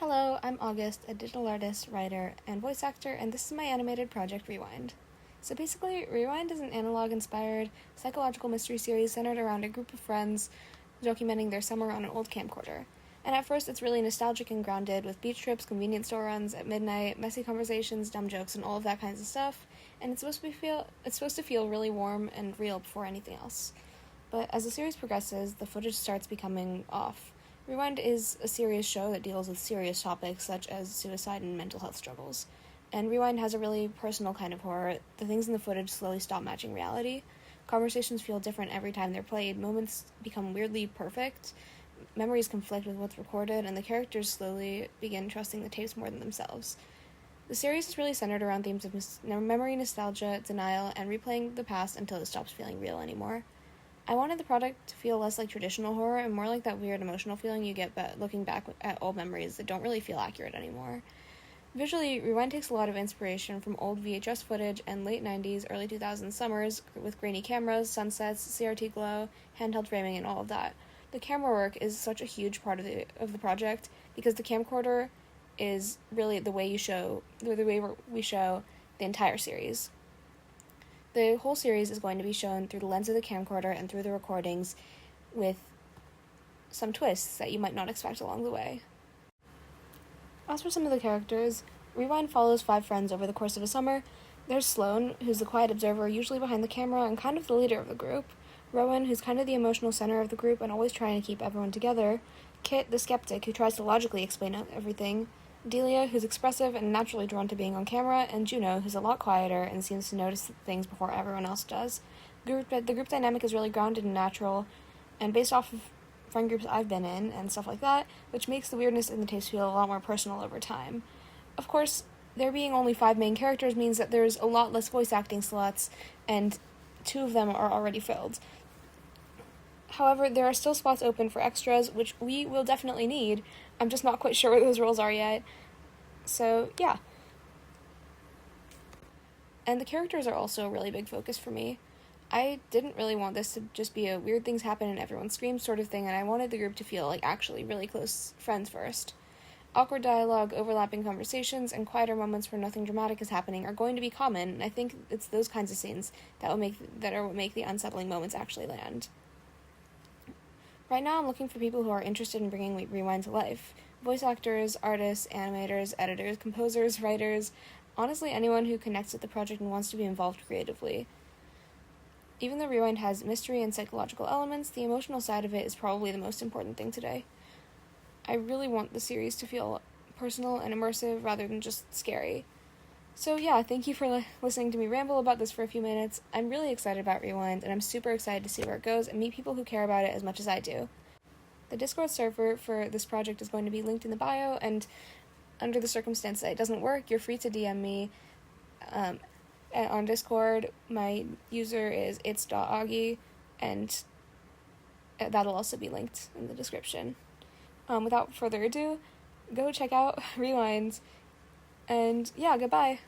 Hello, I'm August, a digital artist, writer, and voice actor, and this is my animated project, Rewind. So basically, Rewind is an analog-inspired psychological mystery series centered around a group of friends documenting their summer on an old camcorder. And at first, it's really nostalgic and grounded, with beach trips, convenience store runs at midnight, messy conversations, dumb jokes, and all of that kinds of stuff. And it's supposed to feel really warm and real before anything else. But as the series progresses, the footage starts becoming off. Rewind is a serious show that deals with serious topics such as suicide and mental health struggles. And Rewind has a really personal kind of horror. The things in the footage slowly stop matching reality. Conversations feel different every time they're played. Moments become weirdly perfect. Memories conflict with what's recorded, and the characters slowly begin trusting the tapes more than themselves. The series is really centered around themes of memory, nostalgia, denial, and replaying the past until it stops feeling real anymore. I wanted the product to feel less like traditional horror and more like that weird emotional feeling you get looking back at old memories that don't really feel accurate anymore. Visually, Rewind takes a lot of inspiration from old VHS footage and late 90s, early 2000s summers with grainy cameras, sunsets, CRT glow, handheld framing, and all of that. The camera work is such a huge part of the project because the camcorder is really the way we show the entire series. The whole series is going to be shown through the lens of the camcorder and through the recordings with some twists that you might not expect along the way. As for some of the characters, Rewind follows 5 friends over the course of a summer. There's Sloane, who's the quiet observer, usually behind the camera and kind of the leader of the group. Rowan, who's kind of the emotional center of the group and always trying to keep everyone together. Kit, the skeptic, who tries to logically explain everything. Delia, who's expressive and naturally drawn to being on camera, and Juno, who's a lot quieter and seems to notice things before everyone else does. The group dynamic is really grounded and natural, and based off of friend groups I've been in and stuff like that, which makes the weirdness in the tapes feel a lot more personal over time. Of course, there being only 5 main characters means that there's a lot less voice acting slots, and 2 of them are already filled. However, there are still spots open for extras, which we will definitely need. I'm just not quite sure where those roles are yet. So, yeah. And the characters are also a really big focus for me. I didn't really want this to just be a weird things happen and everyone screams sort of thing, and I wanted the group to feel like actually really close friends first. Awkward dialogue, overlapping conversations, and quieter moments where nothing dramatic is happening are going to be common, and I think it's those kinds of scenes that are what make the unsettling moments actually land. Right now, I'm looking for people who are interested in bringing Rewind to life. Voice actors, artists, animators, editors, composers, writers, honestly anyone who connects with the project and wants to be involved creatively. Even though Rewind has mystery and psychological elements, the emotional side of it is probably the most important thing today. I really want the series to feel personal and immersive rather than just scary. So yeah, thank you for listening to me ramble about this for a few minutes. I'm really excited about Rewind, and I'm super excited to see where it goes and meet people who care about it as much as I do. The Discord server for this project is going to be linked in the bio, and under the circumstance that it doesn't work, you're free to DM me on Discord. My user is its.augie, and that'll also be linked in the description. Without further ado, go check out Rewind, and yeah, goodbye.